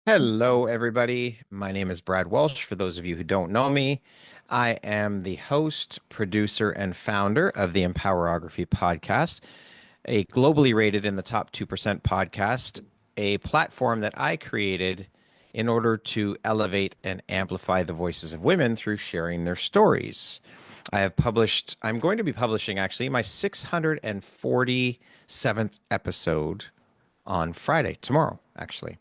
Hello, everybody. My name is Brad Welsh. For those of you who don't know me, I am the host, producer, and founder of the Empowerography podcast, a globally rated in the top 2% podcast, a platform that I created in order to elevate and amplify the voices of women through sharing their stories. I'm going to be publishing actually my 647th episode on Friday, tomorrow, actually.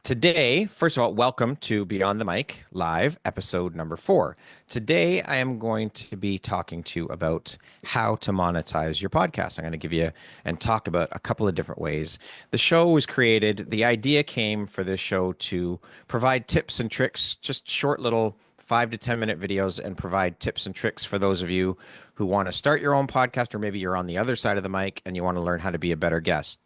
Today, first of all, welcome to Beyond the Mic live, episode number 4. Today, I am going to be talking to you about how to monetize your podcast. I'm going to give you and talk about a couple of different ways. The show was created, the idea came for this show to provide tips and tricks, just short little 5 to 10 minute videos, and provide tips and tricks for those of you who want to start your own podcast, or maybe you're on the other side of the mic and you want to learn how to be a better guest.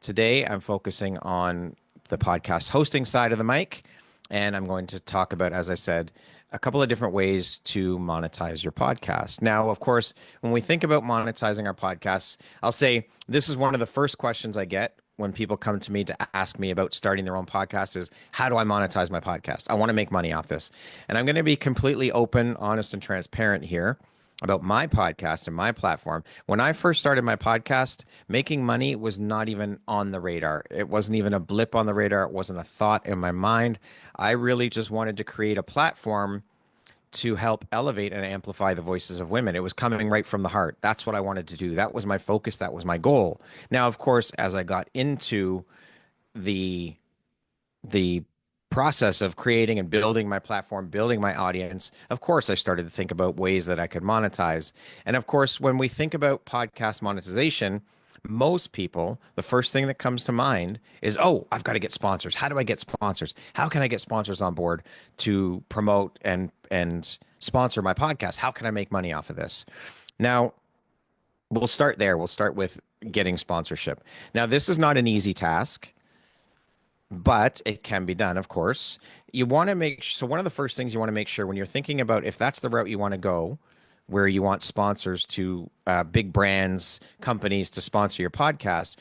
Today, I'm focusing on the podcast hosting side of the mic, and I'm going to talk about, as I said, a couple of different ways to monetize your podcast. Now, of course, when we think about monetizing our podcasts, I'll say this is one of the first questions I get when people come to me to ask me about starting their own podcast is, how do I monetize my podcast? I want to make money off this. And I'm going to be completely open, honest, and transparent here about my podcast and my platform. When I first started my podcast, making money was not even on the radar. It wasn't even a blip on the radar. It wasn't a thought in my mind. I really just wanted to create a platform to help elevate and amplify the voices of women. It was coming right from the heart. That's what I wanted to do. That was my focus. That was my goal. Now, of course, as I got into the the process of creating and building my platform, building my audience, of course, I started to think about ways that I could monetize. And of course, when we think about podcast monetization, most people, the first thing that comes to mind is, oh, I've got to get sponsors. How do I get sponsors? How can I get sponsors on board to promote and sponsor my podcast? How can I make money off of this? Now, we'll start there. We'll start with getting sponsorship. Now, this is not an easy task, but it can be done, of course. You want to so one of the first things you want to make sure when you're thinking about if that's the route you want to go, where you want sponsors to big brands, companies to sponsor your podcast,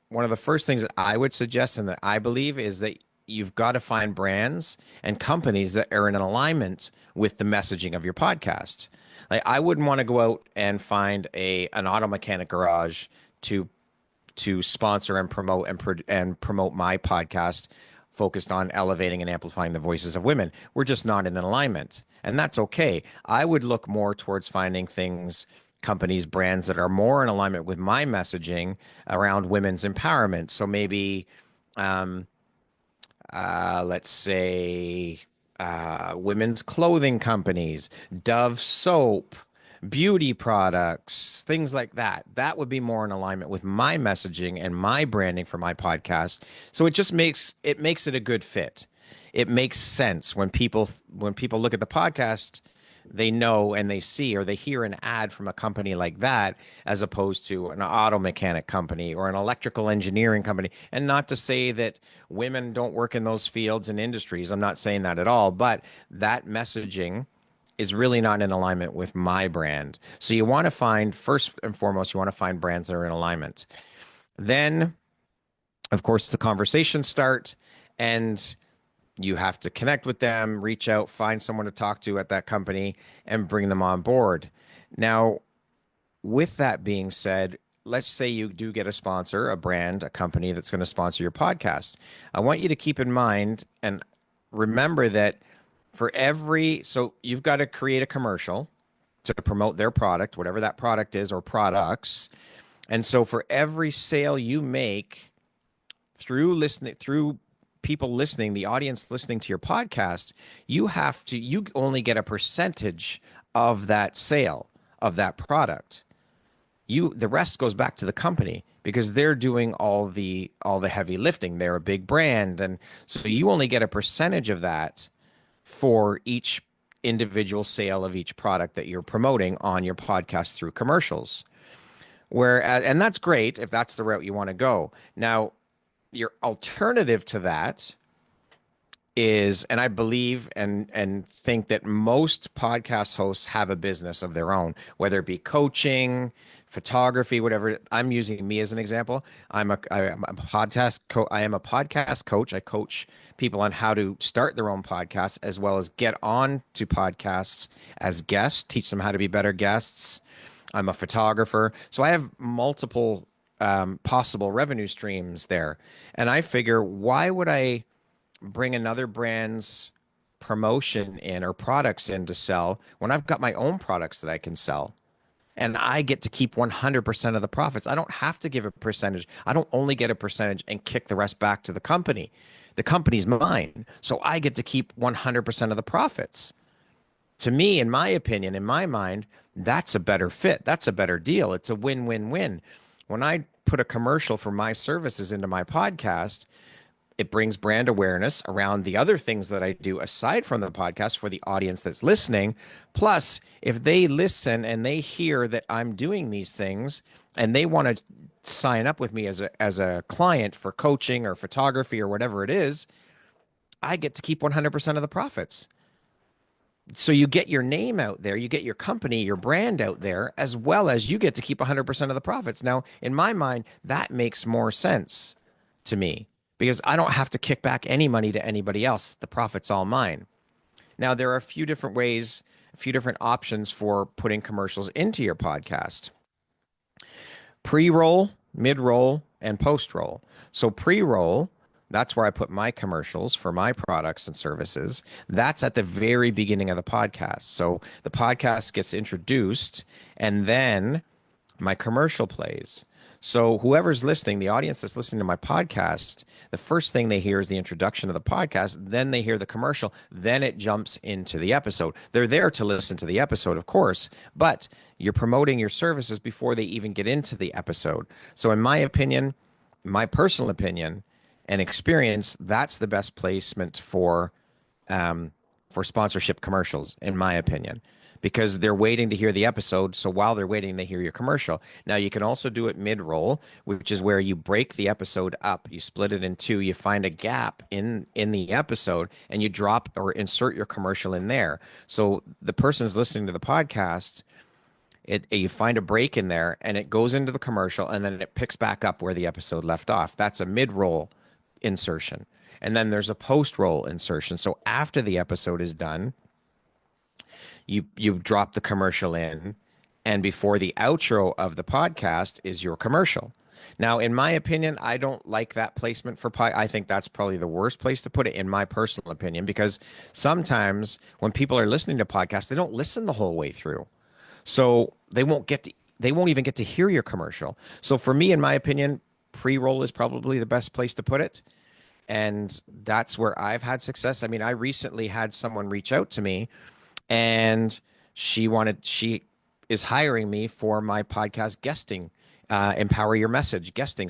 one of the first things that I would suggest and that I believe is that you've got to find brands and companies that are in alignment with the messaging of your podcast. Like, I wouldn't want to go out and find an auto mechanic garage to sponsor and promote and promote my podcast focused on elevating and amplifying the voices of women. We're just not in alignment, and that's okay. I would look more towards finding things, companies, brands that are more in alignment with my messaging around women's empowerment. So maybe, let's say, women's clothing companies, Dove soap, beauty products, things like that. That would be more in alignment with my messaging and my branding for my podcast. So it makes it a good fit. It makes sense when people look at the podcast, they know and they see or they hear an ad from a company like that as opposed to an auto mechanic company or an electrical engineering company. And not to say that women don't work in those fields and industries. I'm not saying that at all, but that messaging is really not in alignment with my brand. So you want to find, first and foremost, you want to find brands that are in alignment. Then, of course, the conversations start, and you have to connect with them, reach out, find someone to talk to at that company, and bring them on board. Now, with that being said, let's say you do get a sponsor, a brand, a company that's going to sponsor your podcast. I want you to keep in mind and remember that so you've got to create a commercial to promote their product, whatever that product is or products. And so for every sale you make through people listening, the audience listening to your podcast, you only get a percentage of that sale of that product. The rest goes back to the company because they're doing all the heavy lifting. They're a big brand, and so you only get a percentage of that for each individual sale of each product that you're promoting on your podcast through commercials. And that's great if that's the route you want to go. Now, your alternative to that is, and I believe and think that most podcast hosts have a business of their own, whether it be coaching, photography, whatever. I'm using me as an example. I am a podcast coach. I coach people on how to start their own podcasts as well as get on to podcasts as guests, teach them how to be better guests. I'm a photographer. So I have multiple possible revenue streams there. And I figure, why would I bring another brand's promotion in or products in to sell when I've got my own products that I can sell? And I get to keep 100% of the profits. I don't have to give a percentage. I don't only get a percentage and kick the rest back to the company. The company's mine. So I get to keep 100% of the profits. To me, in my opinion, in my mind, that's a better fit. That's a better deal. It's a win-win-win. When I put a commercial for my services into my podcast, it brings brand awareness around the other things that I do aside from the podcast for the audience that's listening. Plus, if they listen and they hear that I'm doing these things and they want to sign up with me as a client for coaching or photography or whatever it is, I get to keep 100% of the profits. So you get your name out there, you get your company, your brand out there, as well as you get to keep 100% of the profits. Now, in my mind, that makes more sense to me because I don't have to kick back any money to anybody else. The profit's all mine. Now, there are a few different ways, a few different options for putting commercials into your podcast. Pre-roll, mid-roll, and post-roll. So pre-roll, that's where I put my commercials for my products and services. That's at the very beginning of the podcast. So the podcast gets introduced and then my commercial plays. So whoever's listening, the audience that's listening to my podcast, the first thing they hear is the introduction of the podcast, then they hear the commercial, then it jumps into the episode. They're there to listen to the episode, of course, but you're promoting your services before they even get into the episode. So in my opinion, my personal opinion and experience, that's the best placement for sponsorship commercials, in my opinion, because they're waiting to hear the episode. So while they're waiting, they hear your commercial. Now, you can also do it mid-roll, which is where you break the episode up. You split it in two. You find a gap in the episode, and you drop or insert your commercial in there. So the person's listening to the podcast, you find a break in there, and it goes into the commercial, and then it picks back up where the episode left off. That's a mid-roll insertion. And then there's a post-roll insertion. So after the episode is done, you drop the commercial in, and before the outro of the podcast is your commercial. Now, in my opinion, I don't like that placement for I think that's probably the worst place to put it, in my personal opinion, because sometimes when people are listening to podcasts, they don't listen the whole way through. So they won't even get to hear your commercial. So for me, in my opinion, pre-roll is probably the best place to put it. And that's where I've had success. I mean, I recently had someone reach out to me, and she is hiring me for my podcast guesting, Empower Your Message guesting,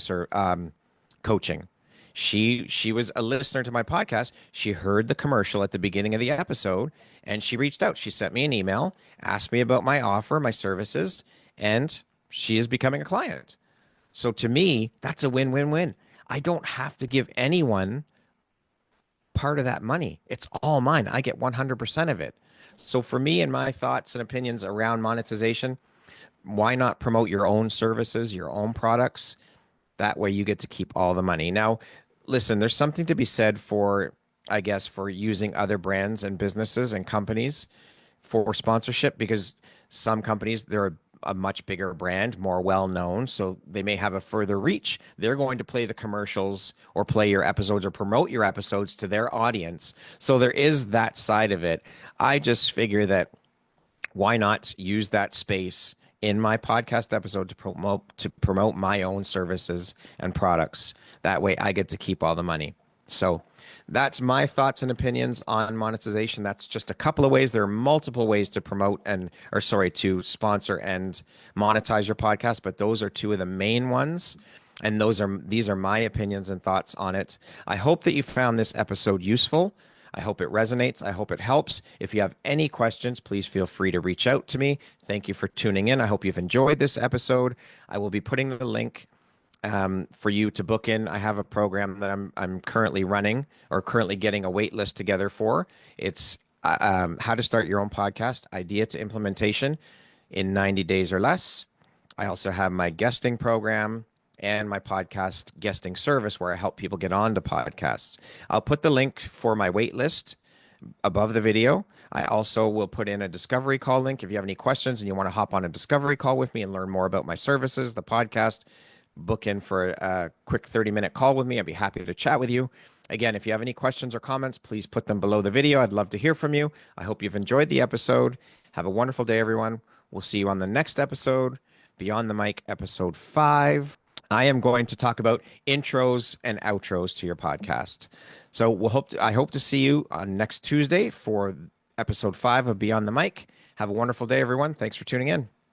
coaching. She was a listener to my podcast. She heard the commercial at the beginning of the episode, and she reached out. She sent me an email, asked me about my offer, my services, and she is becoming a client. So to me, that's a win-win-win. I don't have to give anyone part of that money. It's all mine. I get 100% of it. So for me and my thoughts and opinions around monetization, why not promote your own services, your own products? That way you get to keep all the money. Now, listen, there's something to be said for, I guess, for using other brands and businesses and companies for sponsorship, because some companies, they're a much bigger brand, more well-known, so they may have a further reach. They're going to play the commercials or play your episodes or promote your episodes to their audience. So there is that side of it. I just figure that why not use that space in my podcast episode to promote my own services and products. That way I get to keep all the money. So that's my thoughts and opinions on monetization. That's just a couple of ways. There are multiple ways to to sponsor and monetize your podcast, but those are two of the main ones. And these are my opinions and thoughts on it. I hope that you found this episode useful. I hope it resonates. I hope it helps. If you have any questions, please feel free to reach out to me. Thank you for tuning in. I hope you've enjoyed this episode. I will be putting the link for you to book in. I have a program that I'm currently running, or currently getting a wait list together for. It's how to start your own podcast, idea to implementation in 90 days or less. I also have my guesting program and my podcast guesting service where I help people get onto podcasts. I'll put the link for my wait list above the video. I also will put in a discovery call link if you have any questions and you want to hop on a discovery call with me and learn more about my services, the podcast, book in for a quick 30-minute call with me. I'd be happy to chat with you. Again, if you have any questions or comments, please put them below the video. I'd love to hear from you. I hope you've enjoyed the episode. Have a wonderful day, everyone. We'll see you on the next episode, Beyond the Mic, episode 5. I am going to talk about intros and outros to your podcast. So I hope to see you on next Tuesday for episode 5 of Beyond the Mic. Have a wonderful day, everyone. Thanks for tuning in.